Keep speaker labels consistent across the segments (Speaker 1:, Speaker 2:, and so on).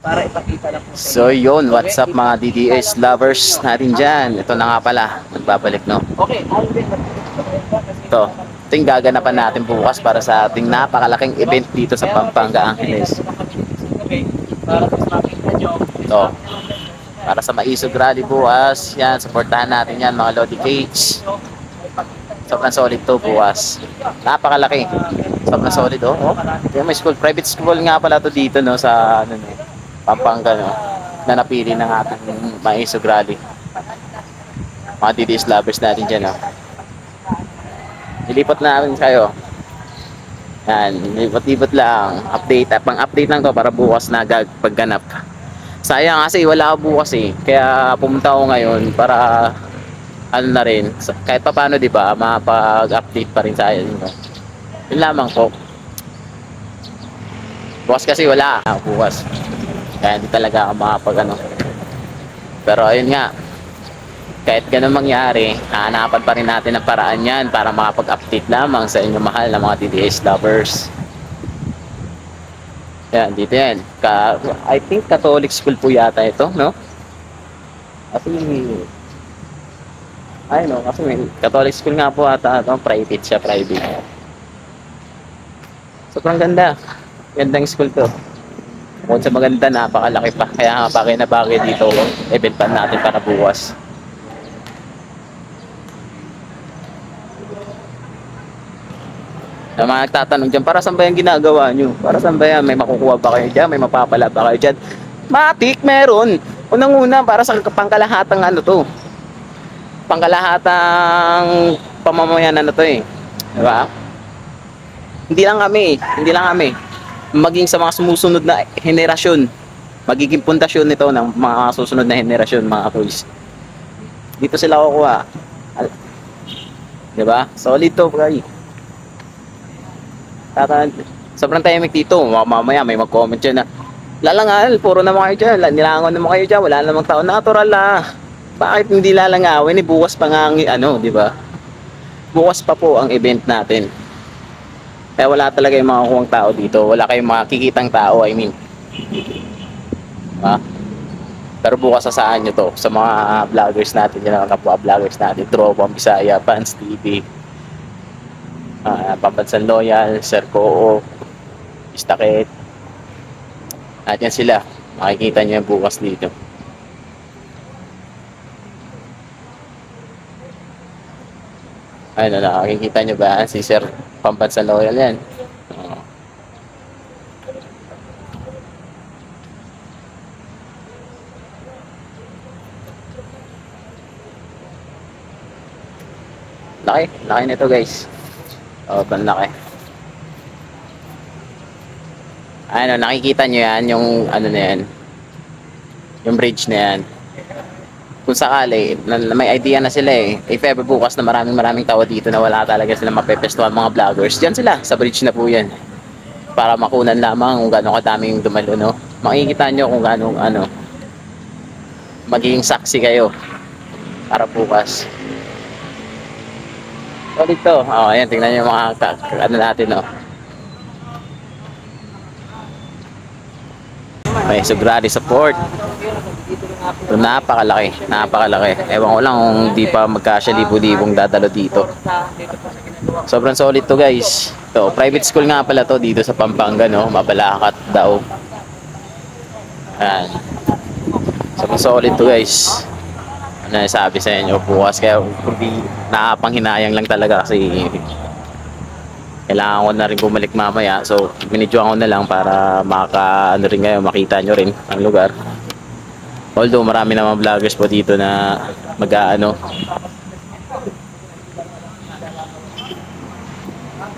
Speaker 1: Para ipakita lang po sa
Speaker 2: So
Speaker 1: inyo.
Speaker 2: yun, what's up mga DDS lovers natin dyan. Ito na nga pala, nagbabalik no.
Speaker 1: Okay, I'll be kasi
Speaker 2: Ito, ito yung gaganapan natin bukas para sa ating napakalaking event dito sa Pampanga Angeles.
Speaker 1: para mas makita nyo.
Speaker 2: Ito, para sa Maisog Rally bukas. Yan, supportahan natin yan mga Lodi Cage. Sobrang solid to bukas. Napakalaki. Sobrang solid oh. Oh. Yung may school, private school nga pala to dito no sa ano no, Pampanga no. Na napili ng ating Maisog Rally. Mga DDS lovers natin dyan no. Ilipat namin kayo. Yan, lipat-lipat lang. Update, pang-update lang to para bukas na pagganap. Sayang kasi wala ako bukas eh. Kaya pumunta ako ngayon para ano na rin, kahit pa paano 'di ba, mapag-update pa rin sa inyo. Yun lamang po. Bukas kasi wala ako bukas. Kaya hindi talaga ako makapag ano. Pero ayun nga, kahit ganun mangyari, hahanapan pa rin natin ang paraan yan para makapag-update lamang sa inyo mahal na mga DDS lovers. Yan, dito yan. I think Catholic school po yata ito, no? Kasi ay no, kasi may Catholic school nga po ata ito, private siya, private. Sobrang ganda. Gandang school to. Bukod sa maganda, napakalaki pa. Kaya nga bagay na bagay dito, event pa natin para bukas. Na mga nagtatanong dyan, para saan ba yung ginagawa nyo? Para saan ba yan? May makukuha ba kayo dyan? May mapapala ba kayo dyan? Matik, meron. Unang-una, para sa pangkalahatang ano to. Pangkalahatang pamamayan na to eh. Diba? Hindi lang kami. Maging sa mga sumusunod na henerasyon. Magiging pundasyon nito ng mga susunod na henerasyon, mga boys. Dito sila kukuha. Diba? Solid to, guys. Sobrang tahimik dito. Mamaya may mag-comment dyan na lalangal, puro naman kayo dyan, nilangon naman kayo dyan, wala namang tao, natural lah. Bakit hindi lalangawin? Bukas pa nga ang ano, di ba? Bukas pa po ang event natin. Kaya wala talaga yung mga kuwang tao dito, wala kayong makikitang tao, I mean. Diba? Pero bukas sasaan nyo to sa mga vloggers natin, yung kapwa vloggers natin, Tropang Bisaya, Fans TV, Pambansan Loyal, Sir Koo, Istakit. At yan sila. Makikita nyo yung bukas dito. Ayun na, nakikita nyo ba? Si Sir Pambansan Loyal yan. Laki nito guys. Laki. Ano, nakikita nyo yan, yung ano na yan, yung bridge na yan. Kung sakali, may idea na sila eh. If ever bukas na maraming tao dito na wala talaga sila mapepestuhan mga vloggers, dyan sila, sa bridge na po yan. Para makunan lamang kung gano'ng kadaming dumalo, no? Makikita nyo kung gano'ng ano, magiging saksi kayo para bukas. So dito, ayan, tingnan nyo mga ano natin, no? Okay, so grabe support. So, napakalaki. Ewan ko lang kung di pa magkasya libo-libong dadalo dito. Sobrang solid to guys. To, private school nga pala to dito sa Pampanga, no? Mabalakat daw. Ayan. Sobrang solid to guys. Ano sabi sa inyo bukas, kaya hindi nakapanghinayang lang talaga kasi kailangan ko na rin bumalik mamaya, so binidyoan ko na lang para ano rin kayo, makita nyo rin ang lugar. Although marami naman vloggers po dito na mag-aano,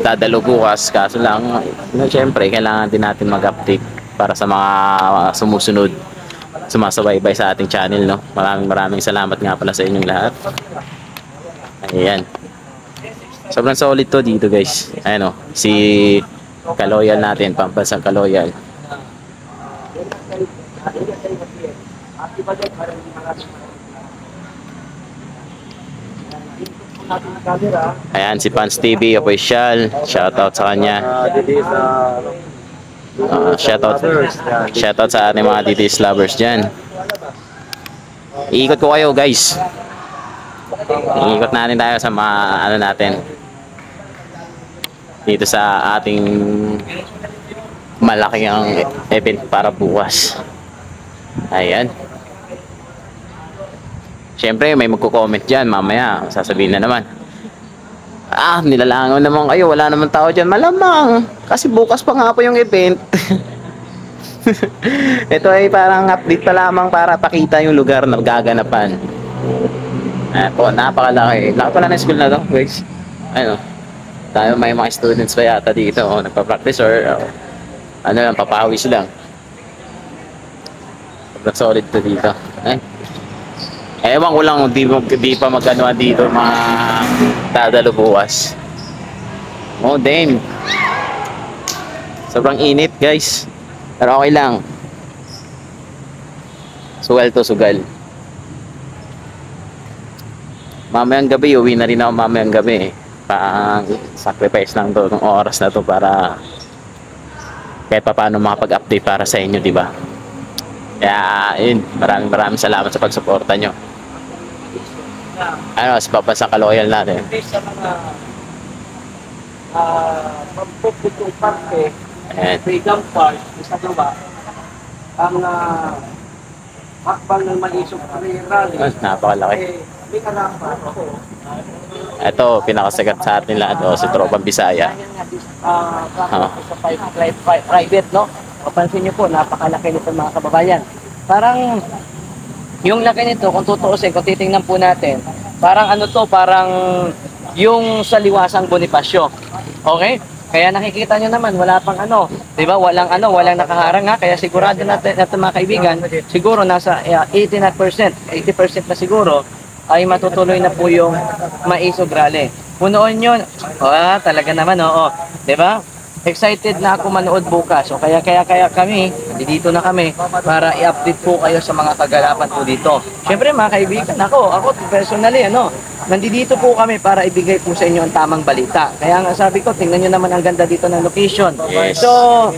Speaker 2: dadalo bukas, kaso lang syempre kailangan din natin mag-update para sa mga sumusunod sumasabay-bay sa ating channel, no? Maraming salamat nga pala sa inyong lahat. Ayan, sobrang solid to dito guys. Ayan o, si Kaloyal natin, Pambansang Kaloyal. Ayan si Fans TV official, shoutout sa kanya. Shoutout sa ating mga DTS lovers dyan. Iikot ko kayo guys. Iikot natin tayo sa mga ano natin. Dito sa ating malaki ang event para bukas. Ayan. Siyempre may magko-comment dyan mamaya. Sasabihin na naman. Nilalangaw naman kayo. Wala naman tao dyan. Malamang. Kasi bukas pa nga po yung event. Ito ay parang update pa lamang para pakita yung lugar na gaganapan. Po, napakalaki. Laki pala ng school na to, guys. Ano? Tayo may mga students pa yata dito. Nagpa-practice or ano lang, papawis lang. Sobrang solid to dito. Ewan ko lang di pa magano dito mga dadalo bukas. Oh, damn. Sobrang init, guys. Pero okay lang. Sugal to, sugal. Mamayang gabi, uwi na rin ako mamayang gabi. Pang sacrifice lang to ng oras na to para kahit pa paano makapag-update para sa inyo, di ba? Kaya, yun. Maraming salamat sa pagsuporta nyo. Ano, sa papansang kaloyal natin.
Speaker 1: Sa mga pagpuputong parke, Freedom Park, isa na ba, ang hakbang ng Malisog Rally.
Speaker 2: Napakalaki.
Speaker 1: May kalapan ako.
Speaker 2: Ito, pinakasagat sa atin lahat. Si Tropang Bisaya.
Speaker 1: Sa private, no? Mapansin nyo po, napakalaki nito mga kababayan. Parang, yung laki nito, kung tutuusin, kung titingnan po natin, parang ano to, parang yung sa Liwasang Bonifacio. Okay? Kaya nakikita nyo naman, wala pang ano, di ba? Walang nakaharang ha. Kaya sigurado natin mga kaibigan, siguro nasa 80% na siguro, ay matutuloy na po yung Maisog Rally. Punoon yun. Talaga naman, oo. Di ba? Excited na ako manood bukas. So kaya kami, dito na kami para i-update po kayo sa mga kagalapan po dito. Siyempre mga kaibigan, ako personally, nandito po kami para ibigay po sa inyo ang tamang balita. Kaya nga sabi ko, tingnan nyo naman ang ganda dito ng location.
Speaker 2: Yes.
Speaker 1: So,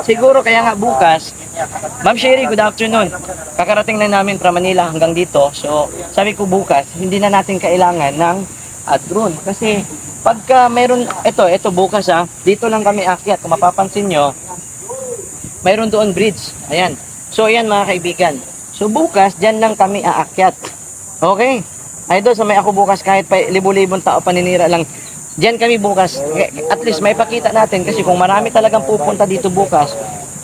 Speaker 1: siguro kaya nga bukas, Ma'am Sherry, good afternoon. Kakarating na namin from Manila hanggang dito. So, sabi ko bukas, hindi na natin kailangan ng drone. Kasi, pagka meron, ito bukas dito lang kami akyat. Kung mapapansin nyo, mayroon doon bridge. Ayan. So, ayan mga kaibigan. So, bukas, dyan lang kami aakyat. Okay? Idol, sa may ako bukas, kahit pa libo-libong tao paninira lang, dyan kami bukas. At least, may pakita natin. Kasi kung marami talagang pupunta dito bukas,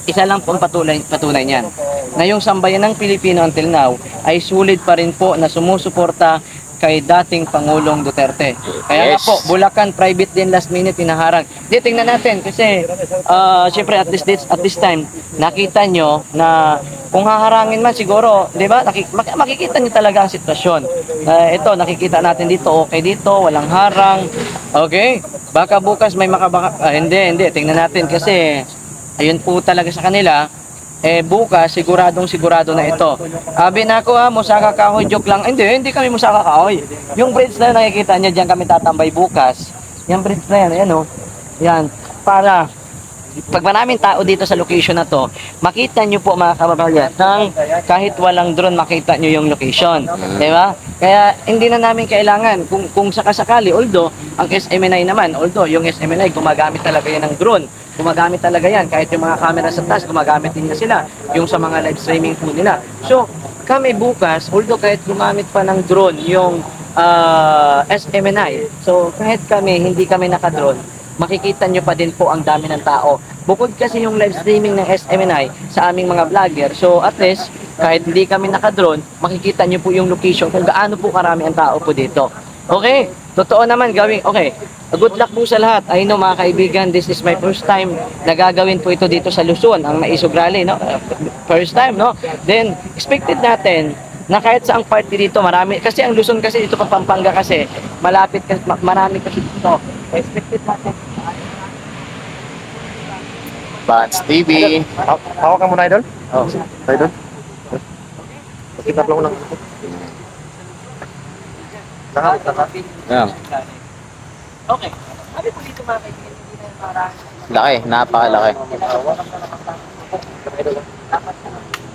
Speaker 1: isa lang po ang patunay niyan. Na yung sambayan ng Pilipino until now, ay sulit pa rin po na sumusuporta kay dating Pangulong Duterte. Kaya nga po, Bulacan private din last minute hinaharang. Di tingnan natin kasi syempre at this time nakita nyo na kung haharangin man siguro, 'di ba? Makikita niyo talaga ang sitwasyon. Ito nakikita natin dito, okay dito, walang harang. Okay? Baka bukas may hindi, tingnan natin kasi ayun po talaga sa kanila. Bukas, sigurado na ito. Binako Musaka Kahoy, joke lang. Hindi kami Musaka Kahoy. Yung bridge na nakikita niya, diyan kami tatambay bukas. Yung bridge na yan, ayan o. Yan, para pag maraming tao dito sa location na to, makita nyo po mga kababayan, kahit walang drone, makita nyo yung location. Diba? Kaya hindi na namin kailangan, kung sakasakali, although, ang SMNI naman, although yung SMNI, gumagamit talaga yan ng drone. Gumagamit talaga yan, kahit yung mga camera sa taas, gumagamit din na sila, yung sa mga live streaming po nila. So, kami bukas, although kahit gumamit pa ng drone yung SMNI, so kahit kami, hindi kami naka-drone, makikita nyo pa din po ang dami ng tao. Bukod kasi yung live streaming ng SMNI sa aming mga vlogger, so at least, kahit hindi kami naka-drone, makikita nyo po yung location kung gaano po karami ang tao po dito. Okay? Totoo naman gawin. Okay. Good luck po sa lahat. I know mga kaibigan, this is my first time na gagawin po ito dito sa Luzon, ang Maisog Rally, no? First time, no? Then, expected natin na kahit saang party dito, marami. Kasi ang Luzon kasi dito, Pampanga kasi, malapit, marami kasi dito. Expected natin.
Speaker 2: Bats TV.
Speaker 3: Hawak ka muna, Idol.
Speaker 2: Oh.
Speaker 3: Idol. Kita lang lang.
Speaker 2: Yeah.
Speaker 1: Okay. Sabi po dito mga kaibigan, hindi na parang
Speaker 2: Laki, napakalaki.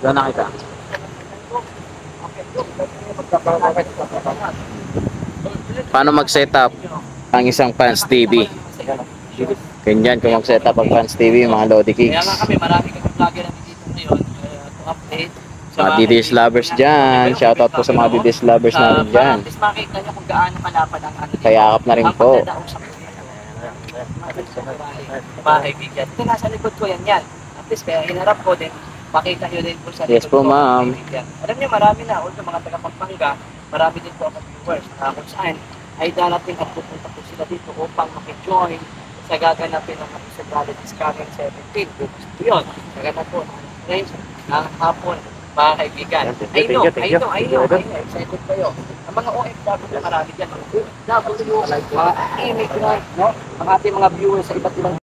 Speaker 2: Doon nakita. Paano mag-setup ang isang Fans TV? Ganyan kung mag-setup ang Fans TV, mga Lodi
Speaker 1: Kaya
Speaker 2: Kicks.
Speaker 1: nga kami, marami kami vlogger na dito ngayon to update.
Speaker 2: Mga DDS lovers dyan. Shoutout po sa mga DDS lovers namin dyan.
Speaker 1: At least makita nyo kung gaano kalapad ang ano.
Speaker 2: Kayakap na rin
Speaker 1: ang
Speaker 2: po.
Speaker 1: pagdadaong sa mga kaibigan. Ito nasa likod ko yan. At least kaya hinarap ko din, makita nyo din po sa likod
Speaker 2: Yes po,
Speaker 1: ko, mga
Speaker 2: ma'am.
Speaker 1: kaibigan. Alam nyo, marami na. Although mga taga-Pampanga, marami din po ang viewers. Kung saan ay darating at pupunta po sila dito upang makijoin sa gaganapin ng Isa Valid is coming 17. Bukas po yun. Gaganap po ng hapon, mga kaibigan.
Speaker 3: Thank you.
Speaker 1: I know. Excited kayo. Ang mga OFW na marami dyan. OFW, mga immigrant, no? Ang ating mga viewers sa iba't ibang